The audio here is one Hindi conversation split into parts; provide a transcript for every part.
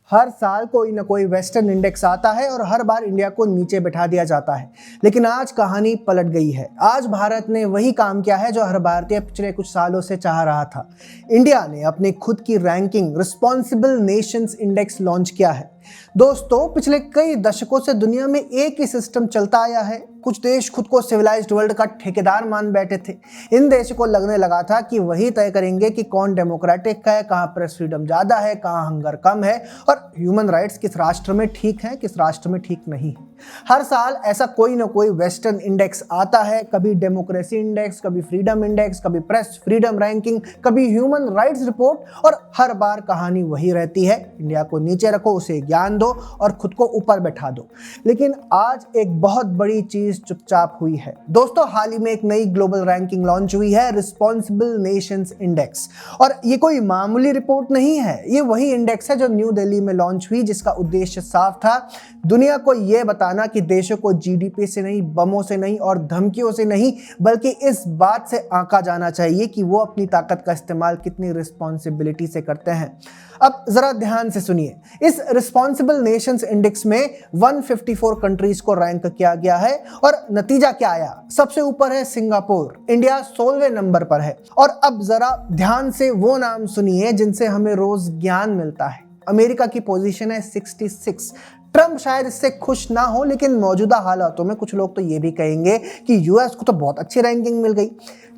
हर साल कोई ना कोई वेस्टर्न इंडेक्स आता है और हर बार इंडिया को नीचे बिठा दिया जाता है। लेकिन आज कहानी पलट गई है। आज भारत ने वही काम किया है जो हर भारतीय पिछले कुछ सालों से चाह रहा था। इंडिया ने अपनी खुद की ranking responsible Nations index launch किया है। दोस्तों, पिछले कई दशकों से दुनिया में एक ही सिस्टम चलता आया है। कुछ देश खुद को सिविलाइज्ड वर्ल्ड का ठेकेदार मान बैठे थे। इन देशों को लगने लगा था कि वही तय करेंगे कि कौन डेमोक्रेटिक है, कहाँ प्रेस फ्रीडम ज़्यादा है, कहाँ हंगर कम है और ह्यूमन राइट्स किस राष्ट्र में ठीक है, किस राष्ट्र में ठीक नहीं है। हर साल ऐसा कोई ना कोई वेस्टर्न इंडेक्स आता है, कभी डेमोक्रेसी इंडेक्स, कभी फ्रीडम इंडेक्स, कभी प्रेस फ्रीडम रैंकिंग, कभी ह्यूमन राइट्स रिपोर्ट, और हर बार कहानी वही रहती है। इंडिया को नीचे रखो, उसे ज्ञान दो और खुद को ऊपर बैठा दो। लेकिन आज एक बहुत बड़ी चीज चुपचाप हुई है। दोस्तों, हाल ही में एक नई ग्लोबल रैंकिंग लॉन्च हुई है, रिस्पॉन्सिबल नेशंस इंडेक्स। और ये कोई मामूली रिपोर्ट नहीं है, ये वही इंडेक्स है जो न्यू दिल्ली में लॉन्च हुई, जिसका उद्देश्य साफ था, दुनिया को यह बताना कि देशों को जीडीपी से नहीं, बमों से नहीं और धमकियों से नहीं, बल्कि इस बात से आंका जाना चाहिए कि वो अपनी ताकत का इस्तेमाल कितनी रिस्पॉन्सिबिलिटी से करते हैं। अब जरा ध्यान से सुनिए। इस रिस्पॉन्सिबल नेशंस इंडेक्स में 154 कंट्रीज को रैंक किया गया है और नतीजा क्या आया? सबसे ऊपर है सिंगापुर, इंडिया 16वें नंबर पर है। और अब जरा ध्यान से वो नाम सुनिए जिनसे हमें रोज ज्ञान मिलता है। अमेरिका की पोजीशन है 66। ट्रंप शायद इससे खुश ना हो, लेकिन मौजूदा हालातों में कुछ लोग तो ये भी कहेंगे कि यूएस को तो बहुत अच्छी रैंकिंग मिल गई।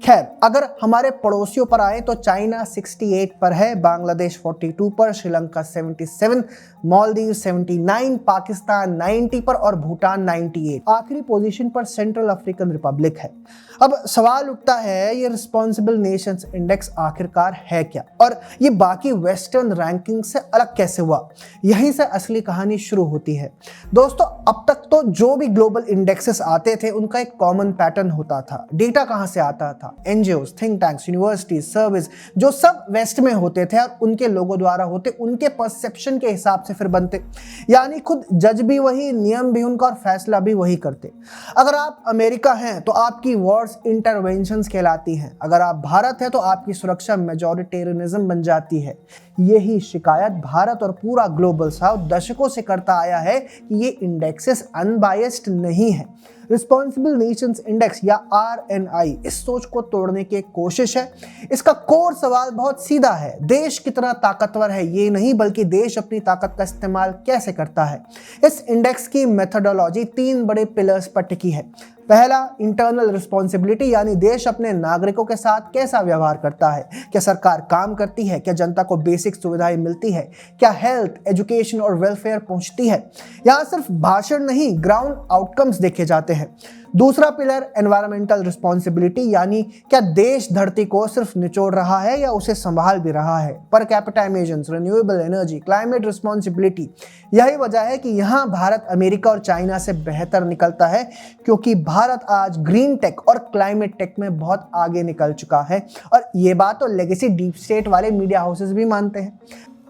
खैर, अगर हमारे पड़ोसियों पर आए तो चाइना 68 पर है, बांग्लादेश 42 पर, श्रीलंका 77, मालदीव 79, पाकिस्तान 90 पर और भूटान 98। आखिरी पोजीशन पर सेंट्रल अफ्रीकन रिपब्लिक है। अब सवाल उठता है, ये रिस्पॉन्सिबल नेशंस इंडेक्स आखिरकार है क्या और ये बाकी वेस्टर्न रैंकिंग से अलग कैसे हुआ? यहीं से असली कहानी शुरू होती है। दोस्तों, अब तक तो जो भी ग्लोबल इंडेक्सेस आते थे उनका एक कॉमन पैटर्न होता था। डेटा कहां से आता था? NGOs, think tanks, universities, service, जो सब वेस्ट में होते थे और उनके लोगों द्वारा होते, उनके परसेप्शन के हिसाब से फिर बनते। यानी खुद जज भी वही, नियम भी उनका और फैसला भी वही करते। अगर आप अमेरिका हैं तो आपकी वॉर्स इंटरवेंशंस कहलाती हैं। अगर आप भारत हैं तो आपकी सुरक्षा मेजॉरिटेरियनिज्म बन जाती है। यही शिकायत भारत और पूरा ग्लोबल साउथ दशकों से करता आया है कि ये इंडेक्सेस अनबायस्ड नहीं है। रिस्पॉन्सिबल नेशंस इंडेक्स या आरएनआई इस सोच को तोड़ने की एक कोशिश है। इसका कोर सवाल बहुत सीधा है, देश कितना ताकतवर है ये नहीं, बल्कि देश अपनी ताकत का इस्तेमाल कैसे करता है। इस इंडेक्स की मेथोडोलॉजी 3 बड़े पिलर्स पर टिकी है। पहला, इंटरनल रिस्पॉन्सिबिलिटी, यानी देश अपने नागरिकों के साथ कैसा व्यवहार करता है। क्या सरकार काम करती है? क्या जनता को बेसिक सुविधाएं मिलती है? क्या हेल्थ, एजुकेशन और वेलफेयर पहुंचती है? यहाँ सिर्फ भाषण नहीं, ग्राउंड आउटकम्स देखे जाते हैं। दूसरा पिलर, एनवायरमेंटल रिस्पॉन्सिबिलिटी, यानी क्या देश धरती को सिर्फ निचोड़ रहा है या उसे संभाल भी रहा है। Per capita emissions, renewable energy, climate responsibility. यही वजह है कि यहाँ भारत अमेरिका और चाइना से बेहतर निकलता है, क्योंकि भारत आज ग्रीन टेक और क्लाइमेट टेक में बहुत आगे निकल चुका है। और ये बात तो लेगेसी डीप स्टेट वाले मीडिया हाउसेस भी मानते हैं।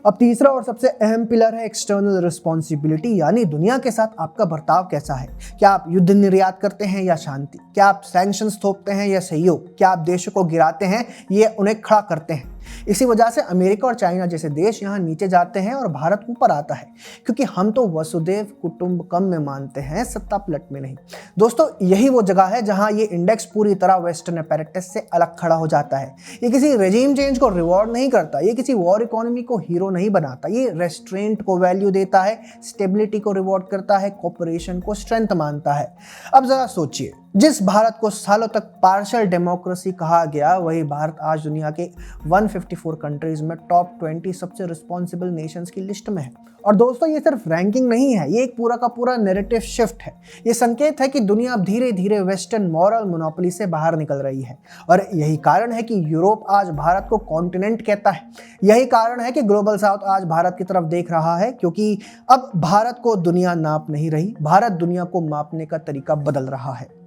अब तीसरा और सबसे अहम पिलर है एक्सटर्नल रिस्पॉन्सिबिलिटी, यानी दुनिया के साथ आपका बर्ताव कैसा है। क्या आप युद्ध निर्यात करते हैं या शांति? क्या आप सैंक्शंस थोपते हैं या सहयोग? क्या आप देशों को गिराते हैं या उन्हें खड़ा करते हैं? इसी वजह से अमेरिका और चाइना जैसे देश यहाँ नीचे जाते हैं और भारत ऊपर आता है, क्योंकि हम तो वसुदेव कुटुंबकम में मानते हैं, सत्ता पलट में नहीं। दोस्तों, यही वो जगह है जहाँ ये इंडेक्स पूरी तरह वेस्टर्न अपैरेटस से अलग खड़ा हो जाता है। ये किसी रेजिम चेंज को रिवॉर्ड नहीं करता, ये किसी वॉर इकोनॉमी को हीरो नहीं बनाता, ये रेस्ट्रेंट को वैल्यू देता है, स्टेबिलिटी को रिवॉर्ड करता है, कोऑपरेशन को स्ट्रेंथ मानता है। अब जरा सोचिए, जिस भारत को सालों तक पार्शियल डेमोक्रेसी कहा गया, वही भारत आज दुनिया के 154 कंट्रीज में टॉप 20 सबसे रिस्पॉन्सिबल नेशंस की लिस्ट में है। और दोस्तों, ये सिर्फ रैंकिंग नहीं है, ये एक पूरा का पूरा नैरेटिव शिफ्ट है। ये संकेत है कि दुनिया अब धीरे धीरे वेस्टर्न मॉरल मोनोपोली से बाहर निकल रही है। और यही कारण है कि यूरोप आज भारत को कॉन्टिनेंट कहता है। यही कारण है कि ग्लोबल साउथ आज भारत की तरफ देख रहा है, क्योंकि अब भारत को दुनिया नाप नहीं रही, भारत दुनिया को मापने का तरीका बदल रहा है।